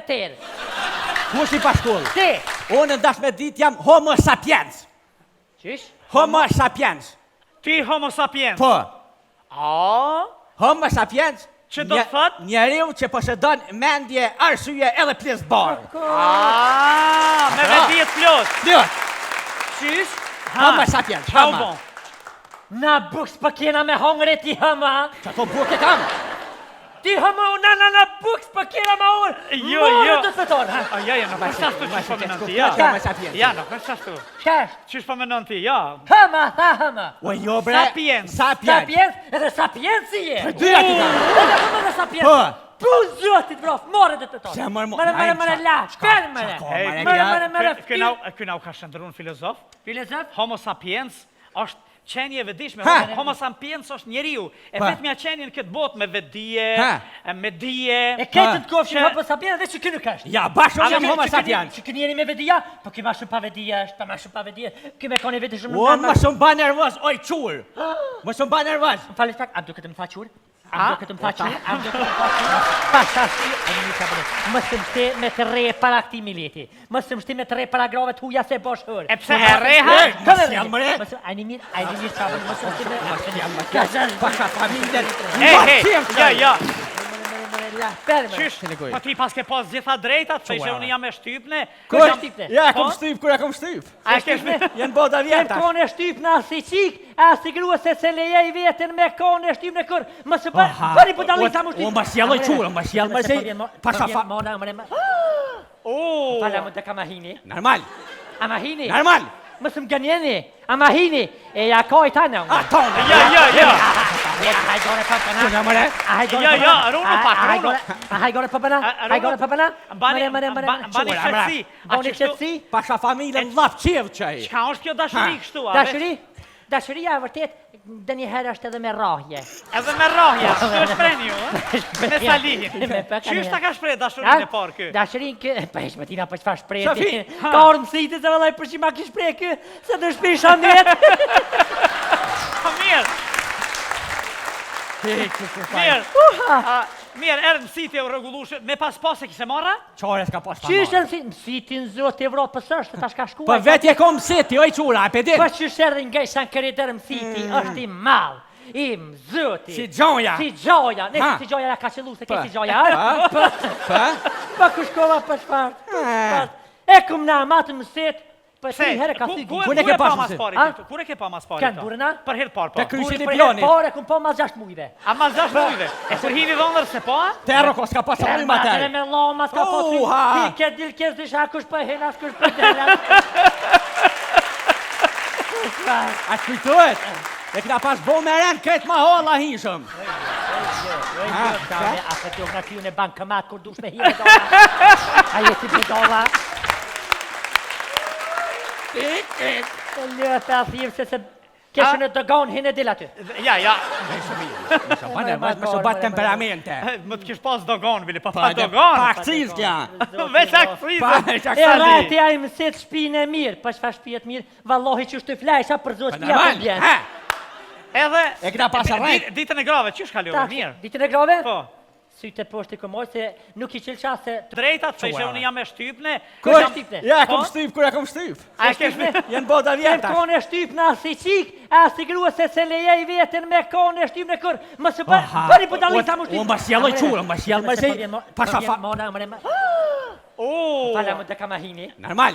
tërë. Kush i pa shkollë? Ti. Unë ndash me dit jam homo sapiens. Qish? Homo sapiens. Ti homo sapiens. Po. A? Homo sapiens. Që do të thot? Njeriu që posedon mendje, arsye edhe pjesëbar. Me vetdijet plot. Plot. Qish? Homo sapiens. Çau bon. Na buks pa kena me hongre ti hama. Çfarë buke kam? Ti hama na buks pa kena me hongre. Jo. Të thëton, ha? Ja, nuk është ashtu që po menon ti, Homo sapiens. Ja, nuk është ashtu. Çfarë? Çish po menon ti, ja. Hama. O jo bre. Sapiens. Sapiens, edhe sapiensi je. Dyja ti kam. Edhe hama dhe sapiens. Po. Po zotit brof, more të thëton. Se mërë Mërë la, shkërë mërë. Ky na u ka shndërruar filozof. Filozof? Homo sapiens është qenje e vetëdijshme. Homo sapiens është njeriu. E vetmja qenje në këtë botë me vetdije, me dije. E këtë të kofshin homo sapiens dhe që kënë kështë. Ja, bashkë jam homo sapiens. Që kënë jeni me vetdija, po kënë ma shumë pa vetdija është, pa ma shumë pa vetdija. Kënë me kone vetë shumë në O, më shumë ba nervoz, oj qurë. Më shumë ba nervoz. Më falis pak, am duke të më fa qurë? Am duke të më fa qurë? Pashashti, më së mështi me të re para këti mileti. Më së mështi me të re para grave të huja se bosh hërë. E pse e reha? Mësë jam mëre. Ajni mirë qabën, më së mështi me... Pasha familjen. Ja. Qysh? Po ti pas ke pas gjitha drejtat, se ishe unë jam e shtypne. Kur ja, kom shtyp, kur ja kom shtyp. A e kesh me... Jenë bota Kem vjeta. kone shtyp në asi qik, asi grua se se lejej vetën me kone shtyp në kër. Më së bëri për dalin sa më shtyp. O, më sjelloj qurë, më sjellë më zej. Pasha fa... Fala më të ka mahini. Normal. A mahini? Normal. Më së më gënjeni. A mahini. E ja koj ta në. A tonë. Ja. Hajgore për bëna. Që në mëre? Ja, runo pak, runo. Hajgore për bëna. Hajgore për bëna. Bani shqetësi. Bani shqetësi. Pasha familjen laf qevë qaj. Çka është kjo dashuri kështu? Dashuri? Dashuria e vërtet dhe një herë është edhe me rahje. Edhe me rahje, që është preni ju, me salihin. Qysh ta ka shprej dashurin e parë kë? Dashurin kë, pa ishme tina për qëfar shprej. Shafi? Ka orë mësitë se vëllaj për që ma ki shprej kë, se të shpi shanet. Mirë, erë mësiti e u rregullushë, me pas e kise marra? Qore s'ka pas pa Qysh e marra. mësitin zotë Evropës është, ta shka shkuaj. Po vetje kom mësiti, oj qura, e pedin. Po qysh erdhe nga i Shankërider mësiti, është i malë. Im zoti. Si gjoja. Si gjoja. Ne si gjoja la ka qëllu se ke si gjoja. Pa kushkova për shfarë. E këm na matë mësit, për të herë ka thy Kur e ke pa mas pari? Kur e ke pa mas pari? Kanë burëna? Për herë parë, po. Te kryshin i Për ploni. herë pare, këm po mas 6 mujve. A mas 6 mujve? E kur hivi dhëndër se po? Terro ko s'ka pas arrim Matën atër. e me loma s'ka po thy. Ti ke dil kes disha kush për hena, kush për dela. A kujtohet? E këna pas bo me rend këtë ma holla hishëm. A të tjok në kryu në bankomat kur dush me hire dola. A jeti për dola. Të lëtë të athirë se keshë në dëgon hinë e dil aty. Ja. Më shumë bat temperamente. Më të kish pas dogon, Vili, pa dogon. Pa akciz kja. Veç akcizë. E rati a i mësit shpinë e mirë, pa shfa shpijet mirë, vallohi që shtu flajsha për zotë shpija për bjenë. Edhe... E këna pas arrejt. Ditën e grave, qysh kalove, mirë? Ditën e grave? Po. Sytë e poshtë i këmoj, se nuk i qilë qasë se... Drejtat, se ishe unë jam e shtypne. Kur e shtypne? Ja, kom shtyp, kur e kom shtyp. A e kesh me... Jenë bota Kem vjeta. kone shtyp në asi qik, asi grua se se lejej vetën me kone shtyp në kër. Më së bëri për dalin sa më shtyp. Unë më sjelloj qurë, më sjellë më zej. Pasha fa... Fala më të ka mahini. Normal.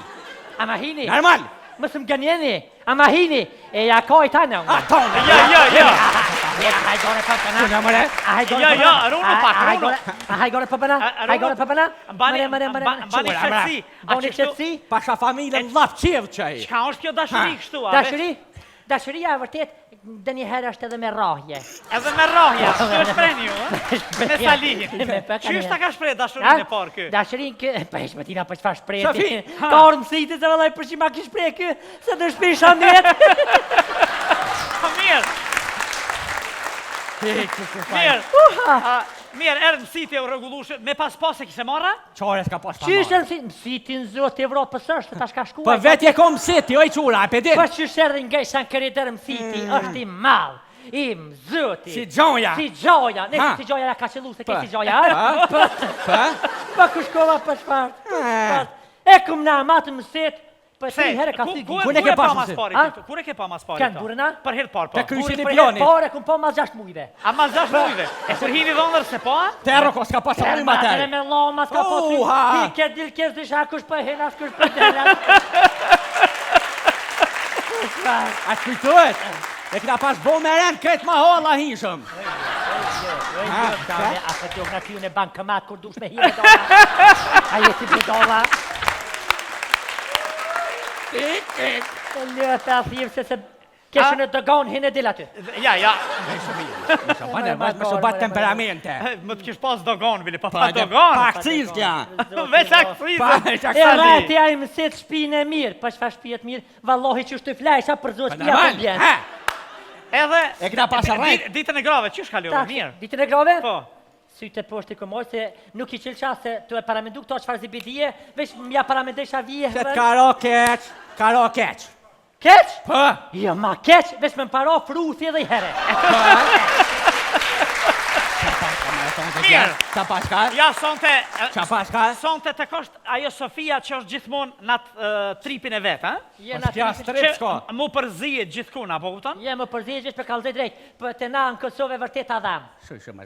A mahini? Normal. Më së më gënjeni. A mahini. E ja koj ta në. A tonë. Ja. Hajgore për bëna. Që në mëre? Ja, runo pak, runo. Hajgore për bëna. Hajgore për bëna. Bani shqetësi. Bani shqetësi. Pasha familjen laf qevë qaj. Qka është kjo dashuri kështu? Dashuri? Dashuria e vërtet dhe një herë është edhe me rahje. Edhe me rahje, që është preni ju, me salihin. Qysh ta ka shprej dashurin e parë kë? Dashurin kë, pa ishme tina për qëfar shprej. Shafi? Ka orë mësitë se vëllaj për që ma ki shprej kë, se të shpi shanet. Mirë, erë mësiti e u rregullushë, me pas e kise marra? Qore s'ka pas pa Qysh marra. e mësitin zotë Evropës është, ta shka shkuaj. Po vetje kom mësiti, oj qura, e pedin. Po qysh erdhe nga i Shankërider mësiti, është i malë. Im zoti. Si gjoja. Si gjoja. Ne si gjoja la ka qëllu se ke si gjoja. Pa ku shkova për çfarë? E kum na matë mëset, për Se, 3 herë ka thënë. kur e ke pa mas pari këtu? Kur e ke pa mas pari Kanë këtu? burna? Për herë parë, po. Te kryshin e Për pionit. herë kum po mas 6 mujve. A mas 6 mujve? E kur hivi dhëndër se po? Terro ko s'ka pas rrim Matëre atër. me loma s'ka po ha. ti ke dilkes disha kush për hena, kush për dela. A kujtohet? E kna pas bo me ren këtë ma holla hishëm. A për tjog në kryu në bankomat kur dush me hire dola. A jeti për dola. Të lëtë a thirë se keshë në dëgon hinë e dil aty. Ja. Më shë bat temperamente. Më të kish pas dogon, bile, pa dogon. Pa akciz kja. Veç akciz. E rati a i mësit shpinë e mirë, pa shfa shpijet mirë, vallohi që shtu flajsha për zotë shpija për bjenë. Edhe... E këna pas rrejt. Ditën e grave, qysh kalove, mirë? Ditën e grave? Po. Sytë e poshtë i këmoj, se nuk i qilë qa se të e paramendu këto qëfar zibidije, veç mja paramendesha vije. Se karo keq. Keq? Po. Jo, ma keq, veç me më paro fruthi edhe i here. Mirë. Qa pas ka? Ja, sonte... Qa pas ka? Sonte të kosht ajo Sofia që është gjithmonë në tripin e vetë, ha? Jena Kja strip s'ka. Që mu përzijet gjithkuna, po kupton? Je më përzije gjithë për kalzoj drejt, për të na në Kosovë e vërtet adham.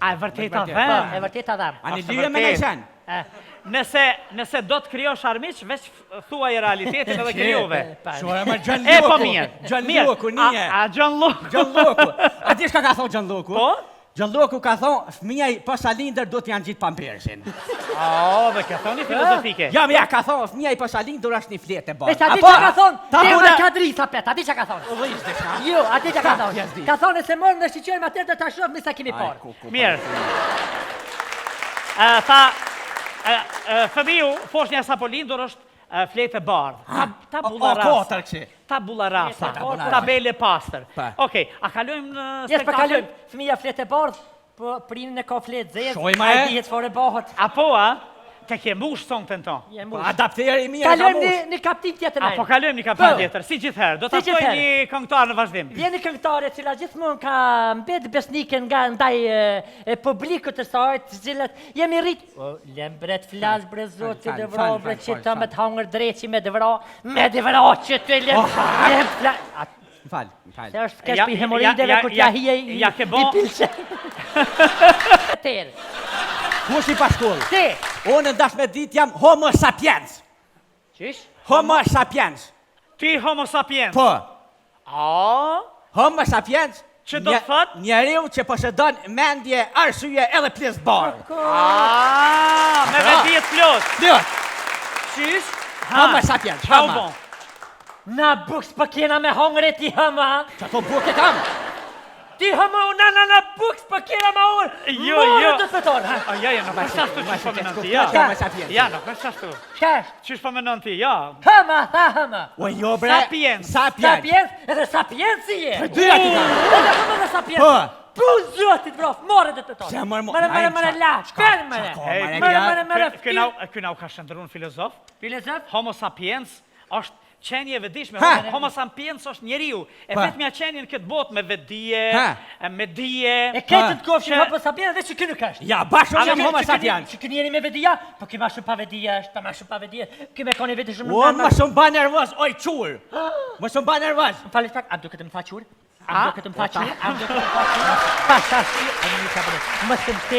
A e vërtet adhem? E vërtet adham. A një lyre me nejsen? Nëse do të kryosh armiq, veç thua i realitetin edhe kryove. Shore me Gjën E po Luku. mirë. Gjën Luku, nije. A Gjën Luku? Gjën Luku. A di shka ka thonë Gjën Luku? Po? Gjën Luku ka thonë, fëmija i pas alinder do t'janë gjitë pampersin. Dhe ka thoni filozofike. Ja, ka thonë, fëmija i pas alinder është një fletë e bërë. Veç a di që ka thonë, tema kadri sa pet, a di që ka thonë. Jo, a di që ka thonë. Ka thonë se morëm dhe shqiqojmë atër dhe ta shumë nisa kemi parë. Mirë. Tha, fëmiu, foshnja sa po lindur është fletë e bardhë. Tabula rasa. Tabula rasa. Tabele pastër. Okej, a kalojmë në Jes për spektakl? kalojmë, fëmija fletë e bardhë, po prinin e ka fletë zezë, Shojma a e? i dihet fore bëhët. Apo, te ke mush sonë të në tonë. Adapteri mi e ka Kalojmë mush. një kaptin tjetër Po najnë. kalojmë një kapitull tjetër, si gjithherë. Do të Si apoj gjithherë. një këngëtar në vazhdim. Vjeni këngëtare cila gjithmonë ka mbet besnike nga ndaj publikut të saj, të cilët jemi rrit. O, lembret flas bre zotë dhe vro bre që të me të hangër dreqi me dëvra që të lem flas. M'fal. Se është kesh për hemorideve kur t'ja hije i pilqe. Tërë. Kush i pa shkollë? Ti. Unë ndash me dit jam homo sapiens. Qish? Homo sapiens. Ti homo sapiens. Po. A? Homo sapiens. Që do të thot? Njeriu që posedon mendje, arsye edhe pjesë barë. Me vendijet plot. Plot. Qysh? Homo sapiens. Qa u Homo. bon? Na buks për kena me hongre ti hëma. Qa to buke kam? Ti hëma na buks për kena me hongre. Jo. Morë të fëton, ha? Ja, nuk është ashtu qysh po menon ti, Ja. ja. Ja, nuk është ashtu. Qash? Qysh po menon ti, ja. Hëma, tha hëma. O jo bre. Sapiens. Sapiens, edhe sapiens si je. Dyja ti kam. Edhe hëma dhe sapiens. Po. Pu zotit brof, morë dhe të tonë. Se mërë Mërë la, shkërë mërë. Këna u ka shëndërun filozof. Filozof? Homo sapiens është qenje vedishme. Homo sapiens është njeriu. E vetëmja qenjen këtë botë me vedije, me dije. E këtë të kofshin homo sapiens dhe që kënë kështë. Ja, bashkë jam homo sapiens. Që kënë jeni me vedija, po këma shumë pa vedija është, pa ma shumë pa vedija. Këme kone vedi shumë O, më shumë ba nervoz, oj qurë. Më shumë ba nervoz. Më falit pak, am do këtë më tha qurë? Am do këtë më tha qurë? Am do këtë më tha qurë? Pa,